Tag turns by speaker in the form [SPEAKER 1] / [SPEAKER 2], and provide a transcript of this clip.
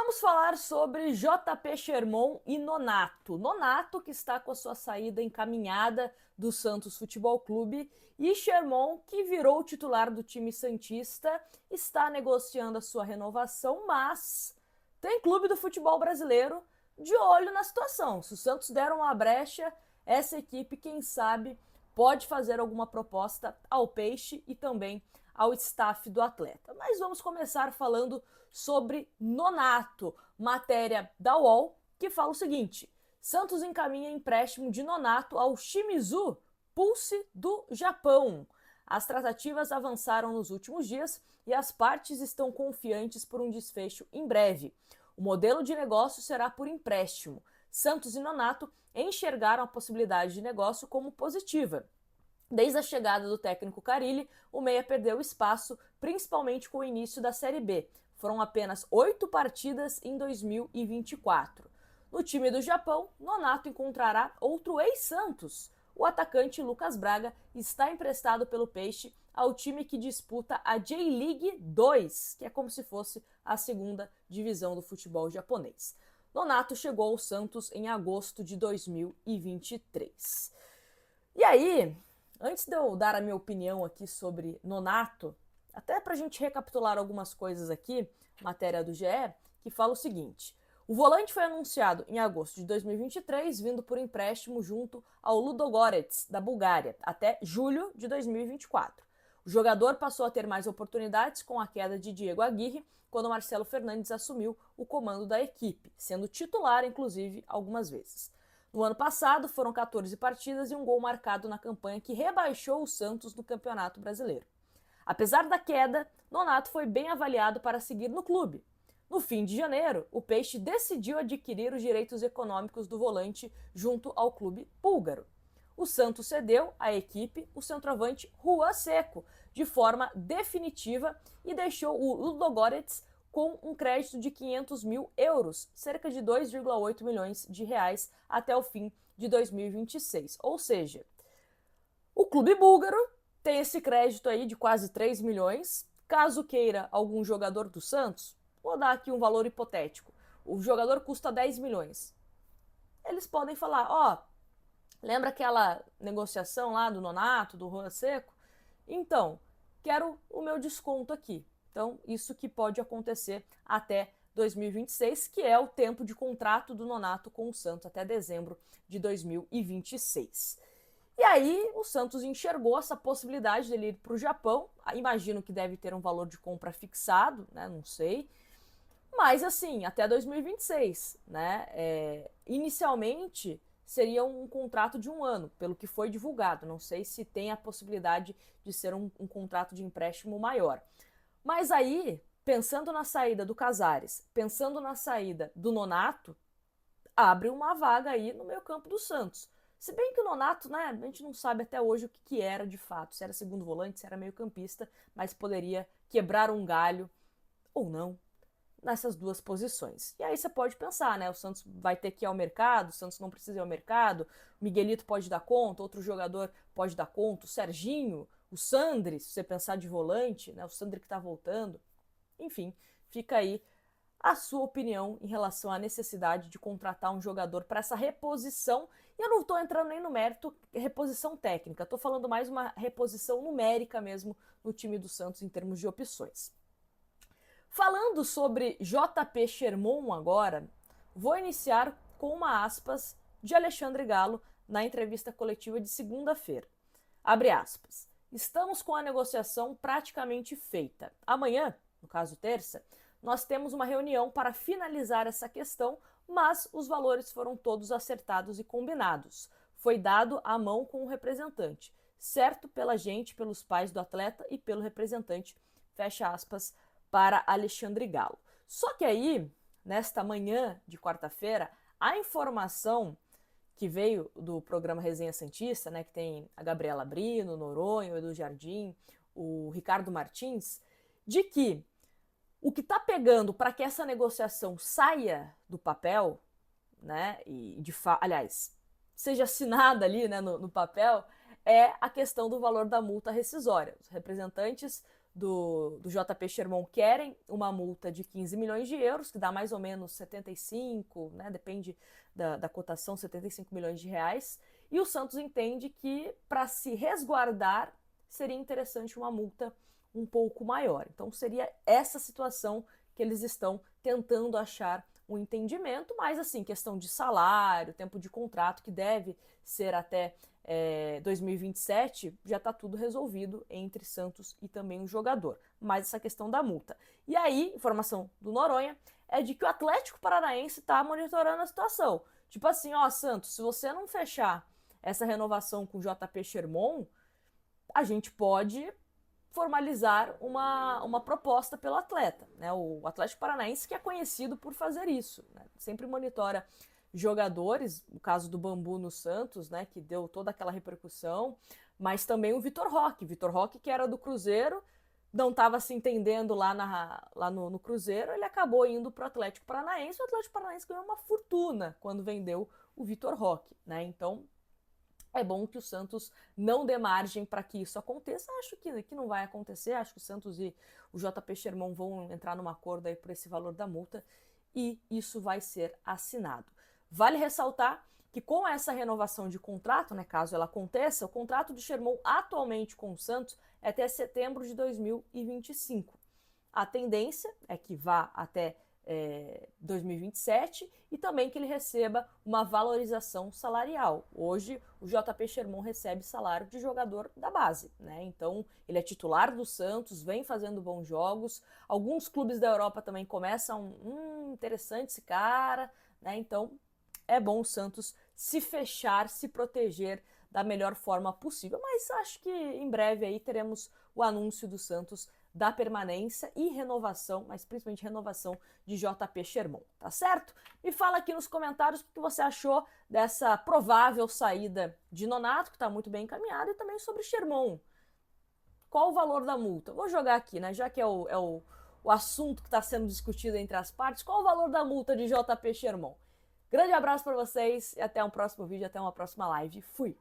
[SPEAKER 1] Vamos falar sobre JP Sherman e Nonato. Nonato, que está com a sua saída encaminhada do Santos Futebol Clube, e Sherman, que virou titular do time santista, está negociando a sua renovação, mas tem clube do futebol brasileiro de olho na situação. Se o Santos der uma brecha, essa equipe, quem sabe, pode fazer alguma proposta ao Peixe e também ao staff do atleta. Mas vamos começar falando sobre Nonato, matéria da UOL, que fala o seguinte: Santos encaminha empréstimo de Nonato ao Shimizu Pulse do Japão. As tratativas avançaram nos últimos dias e as partes estão confiantes por um desfecho em breve. O modelo de negócio será por empréstimo. Santos e Nonato enxergaram a possibilidade de negócio como positiva. Desde a chegada do técnico Carille, o meia perdeu espaço, principalmente com o início da Série B. Foram apenas 8 partidas em 2024. No time do Japão, Nonato encontrará outro ex-Santos. O atacante Lucas Braga está emprestado pelo Peixe ao time que disputa a J-League 2, que é como se fosse a segunda divisão do futebol japonês. Nonato chegou ao Santos em agosto de 2023. E aí, antes de eu dar a minha opinião aqui sobre Nonato, até para a gente recapitular algumas coisas aqui, matéria do GE, que fala o seguinte: o volante foi anunciado em agosto de 2023, vindo por empréstimo junto ao Ludogorets, da Bulgária, até julho de 2024. O jogador passou a ter mais oportunidades com a queda de Diego Aguirre, quando Marcelo Fernandes assumiu o comando da equipe, sendo titular, inclusive, algumas vezes. No ano passado, foram 14 partidas e um gol marcado na campanha que rebaixou o Santos no Campeonato Brasileiro. Apesar da queda, Nonato foi bem avaliado para seguir no clube. No fim de janeiro, o Peixe decidiu adquirir os direitos econômicos do volante junto ao clube búlgaro. O Santos cedeu à equipe o centroavante Juan Seco de forma definitiva e deixou o Ludogorets com um crédito de 500 mil euros, cerca de 2,8 milhões de reais, até o fim de 2026. Ou seja, o clube búlgaro tem esse crédito aí de quase 3 milhões. Caso queira algum jogador do Santos, vou dar aqui um valor hipotético. O jogador custa 10 milhões. Eles podem falar, ó, lembra aquela negociação lá do Nonato, do Juan Seco? Então, quero o meu desconto aqui. Então, isso que pode acontecer até 2026, que é o tempo de contrato do Nonato com o Santos, até dezembro de 2026. E aí, o Santos enxergou essa possibilidade dele ir para o Japão. Imagino que deve ter um valor de compra fixado, né? Não sei. Mas, assim, até 2026, né? Inicialmente, seria um contrato de um ano, pelo que foi divulgado. Não sei se tem a possibilidade de ser um contrato de empréstimo maior. Mas aí, pensando na saída do Casares, pensando na saída do Nonato, abre uma vaga aí no meio-campo do Santos. Se bem que o Nonato, né, a gente não sabe até hoje o que era de fato, se era segundo volante, se era meio-campista, mas poderia quebrar um galho ou não nessas duas posições. E aí você pode pensar, né, o Santos vai ter que ir ao mercado, o Santos não precisa ir ao mercado, o Miguelito pode dar conta, outro jogador pode dar conta, o Serginho, o Sandri, se você pensar de volante, né, o Sandri que tá voltando. Enfim, fica aí a sua opinião em relação à necessidade de contratar um jogador para essa reposição. E eu não estou entrando nem no mérito reposição técnica, estou falando mais uma reposição numérica mesmo no time do Santos em termos de opções. Falando sobre JP Sherman agora, vou iniciar com uma aspas de Alexandre Galo na entrevista coletiva de segunda-feira. Abre aspas. Estamos com a negociação praticamente feita. Amanhã, no caso terça, nós temos uma reunião para finalizar essa questão, mas os valores foram todos acertados e combinados. Foi dado a mão com o representante, certo pela gente, pelos pais do atleta e pelo representante, fecha aspas, para Alexandre Galo. Só que aí, nesta manhã de quarta-feira, a informação que veio do programa Resenha Santista, né, que tem a Gabriela Brino, o Noronha, o Edu Jardim, o Ricardo Martins, de que o que está pegando para que essa negociação saia do papel, né, e aliás, seja assinada ali, né, no papel, é a questão do valor da multa rescisória. Os representantes do JP Sherman querem uma multa de 15 milhões de euros, que dá mais ou menos 75, né, depende da cotação, 75 milhões de reais. E o Santos entende que, para se resguardar, seria interessante uma multa um pouco maior. Então seria essa situação que eles estão tentando achar um entendimento, mas assim, questão de salário, tempo de contrato, que deve ser até 2027, já está tudo resolvido entre Santos e também o jogador. Mas essa questão da multa. E aí, informação do Noronha é de que o Atlético Paranaense está monitorando a situação. Tipo assim, ó, Santos, se você não fechar essa renovação com o JP Sherman, a gente pode formalizar uma proposta pelo atleta. Né? O Atlético Paranaense que é conhecido por fazer isso. Né? Sempre monitora jogadores, o caso do Bambu no Santos, né, que deu toda aquela repercussão, mas também o Vitor Roque. Vitor Roque, que era do Cruzeiro, não estava se entendendo lá no Cruzeiro, ele acabou indo para o Atlético Paranaense, o Atlético Paranaense ganhou uma fortuna quando vendeu o Vitor Roque. Né? Então, é bom que o Santos não dê margem para que isso aconteça. Acho que não vai acontecer. Acho que o Santos e o JP Sherman vão entrar num acordo aí por esse valor da multa e isso vai ser assinado. Vale ressaltar que com essa renovação de contrato, né, caso ela aconteça, o contrato de Sherman atualmente com o Santos é até setembro de 2025. A tendência é que vá até 2027 e também que ele receba uma valorização salarial. Hoje o JP Sherman recebe salário de jogador da base, né? Então ele é titular do Santos, vem fazendo bons jogos. Alguns clubes da Europa também começam, interessante esse cara, né? Então é bom o Santos se fechar, se proteger da melhor forma possível. Mas acho que em breve aí teremos o anúncio do Santos da permanência e renovação, mas principalmente renovação de JP Sherman, tá certo? Me fala aqui nos comentários o que você achou dessa provável saída de Nonato, que está muito bem encaminhado, e também sobre Sherman. Qual o valor da multa? Vou jogar aqui, né? Já que é o assunto que está sendo discutido entre as partes, qual o valor da multa de JP Sherman? Grande abraço para vocês e até um próximo vídeo, até uma próxima live. Fui!